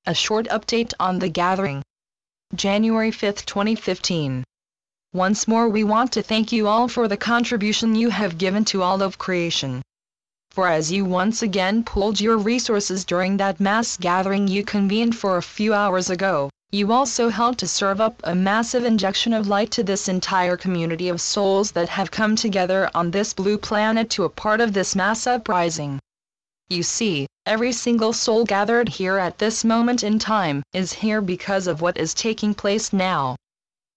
A short update on the gathering. January 5, 2015. Once more we want to thank you all for the contribution you have given to all of creation. For as you once again pooled your resources during that mass gathering you convened for a few hours ago, you also helped to serve up a massive injection of light to this entire community of souls that have come together on this blue planet to a part of this mass uprising. You see, every single soul gathered here at this moment in time is here because of what is taking place now.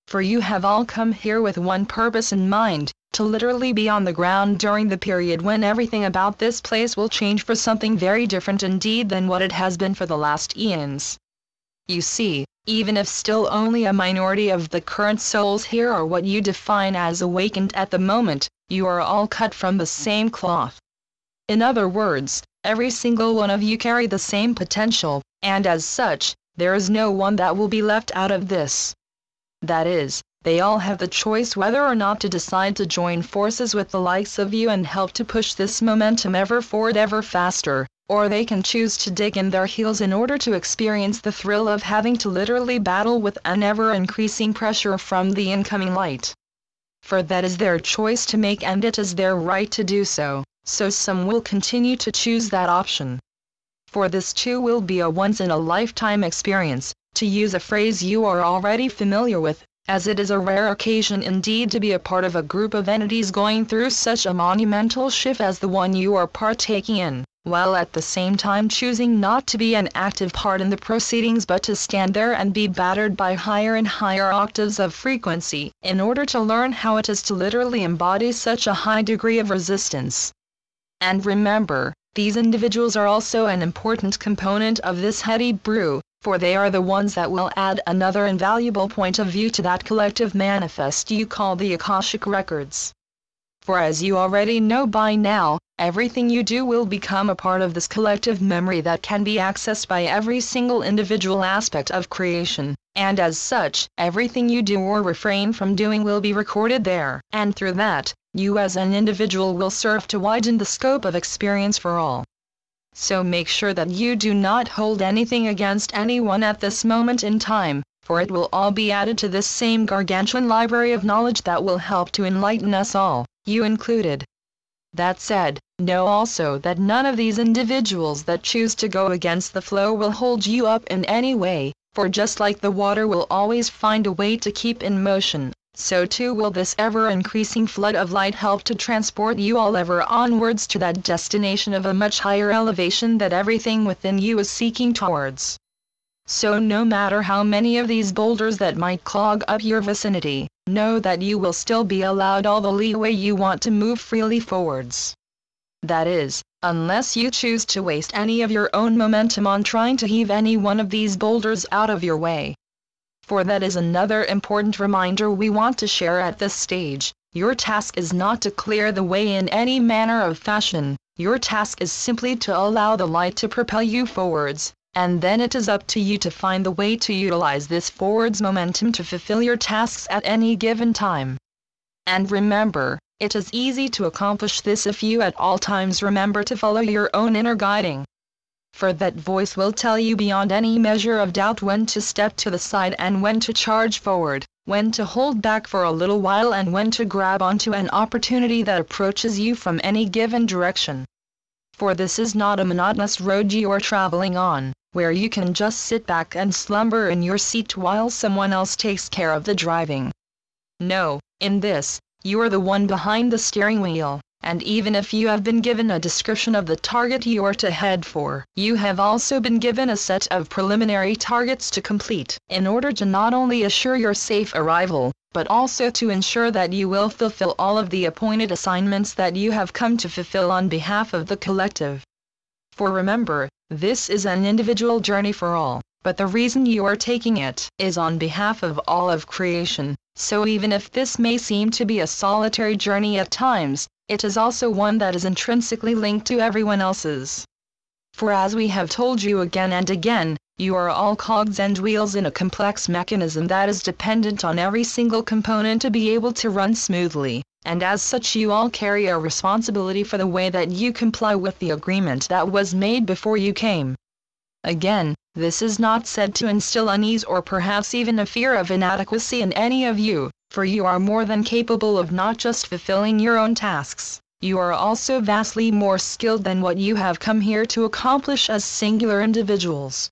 For you have all come here with one purpose in mind, to literally be on the ground during the period when everything about this place will change for something very different indeed than what it has been for the last eons. You see, even if still only a minority of the current souls here are what you define as awakened at the moment, you are all cut from the same cloth. In other words, every single one of you carry the same potential, and as such, there is no one that will be left out of this. That is, they all have the choice whether or not to decide to join forces with the likes of you and help to push this momentum ever forward ever faster, or they can choose to dig in their heels in order to experience the thrill of having to literally battle with an ever-increasing pressure from the incoming light. For that is their choice to make and it is their right to do so. So some will continue to choose that option. For this too will be a once-in-a-lifetime experience, to use a phrase you are already familiar with, as it is a rare occasion indeed to be a part of a group of entities going through such a monumental shift as the one you are partaking in, while at the same time choosing not to be an active part in the proceedings but to stand there and be battered by higher and higher octaves of frequency, in order to learn how it is to literally embody such a high degree of resistance. And remember, these individuals are also an important component of this heady brew, for they are the ones that will add another invaluable point of view to that collective manifest you call the Akashic Records. For as you already know by now, everything you do will become a part of this collective memory that can be accessed by every single individual aspect of creation, and as such, everything you do or refrain from doing will be recorded there, and through that, you as an individual will serve to widen the scope of experience for all. So make sure that you do not hold anything against anyone at this moment in time, for it will all be added to this same gargantuan library of knowledge that will help to enlighten us all, you included. That said, know also that none of these individuals that choose to go against the flow will hold you up in any way, for just like the water will always find a way to keep in motion, so too will this ever-increasing flood of light help to transport you all ever onwards to that destination of a much higher elevation that everything within you is seeking towards. So no matter how many of these boulders that might clog up your vicinity, know that you will still be allowed all the leeway you want to move freely forwards. That is, unless you choose to waste any of your own momentum on trying to heave any one of these boulders out of your way. For that is another important reminder we want to share at this stage. Your task is not to clear the way in any manner of fashion, your task is simply to allow the light to propel you forwards, and then it is up to you to find the way to utilize this forwards momentum to fulfill your tasks at any given time. And remember, it is easy to accomplish this if you at all times remember to follow your own inner guiding. For that voice will tell you beyond any measure of doubt when to step to the side and when to charge forward, when to hold back for a little while and when to grab onto an opportunity that approaches you from any given direction. For this is not a monotonous road you are traveling on, where you can just sit back and slumber in your seat while someone else takes care of the driving. No, in this, you are the one behind the steering wheel. And even if you have been given a description of the target you are to head for, you have also been given a set of preliminary targets to complete, in order to not only assure your safe arrival, but also to ensure that you will fulfill all of the appointed assignments that you have come to fulfill on behalf of the collective. For remember, this is an individual journey for all, but the reason you are taking it is on behalf of all of creation, so even if this may seem to be a solitary journey at times, it is also one that is intrinsically linked to everyone else's. For as we have told you again and again, you are all cogs and wheels in a complex mechanism that is dependent on every single component to be able to run smoothly, and as such you all carry a responsibility for the way that you comply with the agreement that was made before you came. Again, This is not said to instill unease or perhaps even a fear of inadequacy in any of you, for you are more than capable of not just fulfilling your own tasks, you are also vastly more skilled than what you have come here to accomplish as singular individuals.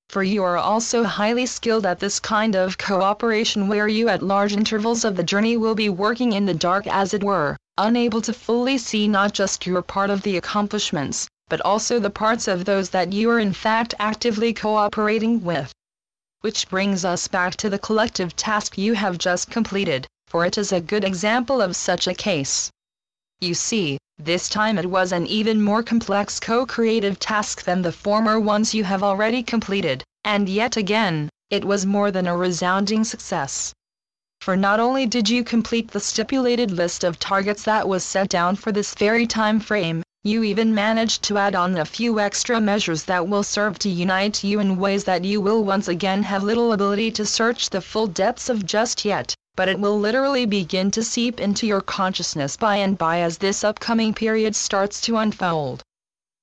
For you are also highly skilled at this kind of cooperation where you at large intervals of the journey will be working in the dark as it were, unable to fully see not just your part of the accomplishments, but also the parts of those that you are in fact actively cooperating with. Which brings us back to the collective task you have just completed, for it is a good example of such a case. You see, this time it was an even more complex co-creative task than the former ones you have already completed, and yet again, it was more than a resounding success. For not only did you complete the stipulated list of targets that was set down for this very time frame, you even managed to add on a few extra measures that will serve to unite you in ways that you will once again have little ability to search the full depths of just yet, but it will literally begin to seep into your consciousness by and by as this upcoming period starts to unfold.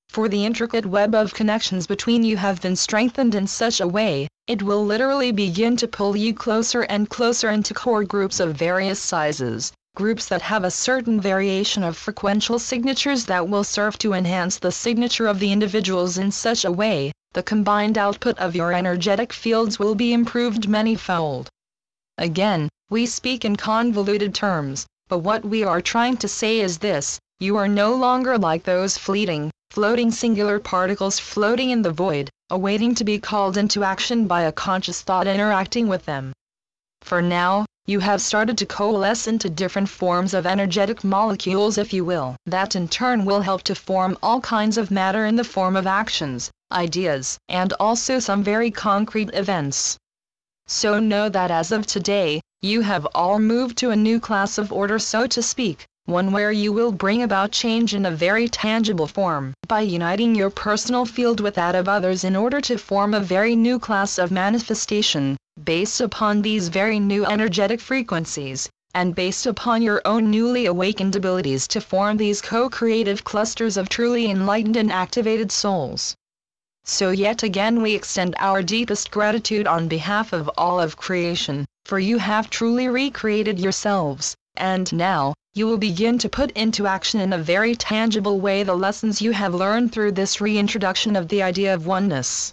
For the intricate web of connections between you have been strengthened in such a way, it will literally begin to pull you closer and closer into core groups of various sizes, groups that have a certain variation of frequential signatures that will serve to enhance the signature of the individuals in such a way, the combined output of your energetic fields will be improved many-fold. Again, we speak in convoluted terms, but what we are trying to say is this: you are no longer like those fleeting, floating singular particles floating in the void, awaiting to be called into action by a conscious thought interacting with them. For now, you have started to coalesce into different forms of energetic molecules, if you will, that in turn will help to form all kinds of matter in the form of actions, ideas, and also some very concrete events. So know that as of today, you have all moved to a new class of order, so to speak, one where you will bring about change in a very tangible form, by uniting your personal field with that of others in order to form a very new class of manifestation, based upon these very new energetic frequencies, and based upon your own newly awakened abilities to form these co-creative clusters of truly enlightened and activated souls. So yet again we extend our deepest gratitude on behalf of all of creation, for you have truly recreated yourselves, and now, you will begin to put into action in a very tangible way the lessons you have learned through this reintroduction of the idea of oneness.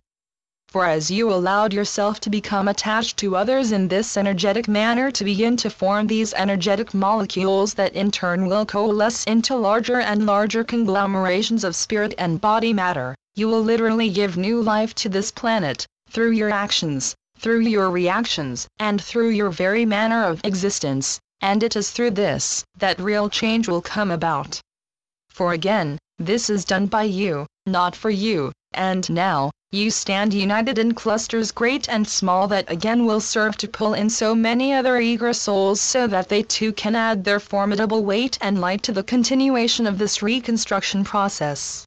For as you allowed yourself to become attached to others in this energetic manner to begin to form these energetic molecules that in turn will coalesce into larger and larger conglomerations of spirit and body matter, you will literally give new life to this planet, through your actions, through your reactions, and through your very manner of existence, and it is through this that real change will come about. For again, this is done by you, not for you, and now, you stand united in clusters great and small that again will serve to pull in so many other eager souls so that they too can add their formidable weight and light to the continuation of this reconstruction process.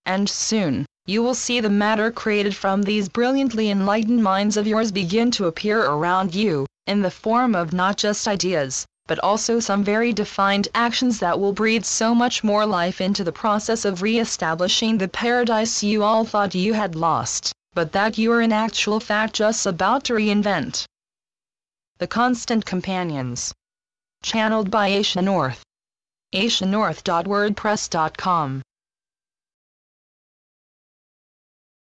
And soon, you will see the matter created from these brilliantly enlightened minds of yours begin to appear around you, in the form of not just ideas, but also some very defined actions that will breathe so much more life into the process of re-establishing the paradise you all thought you had lost, but that you are in actual fact just about to reinvent. The Constant Companions. Channeled by Asia North. asianorth.wordpress.com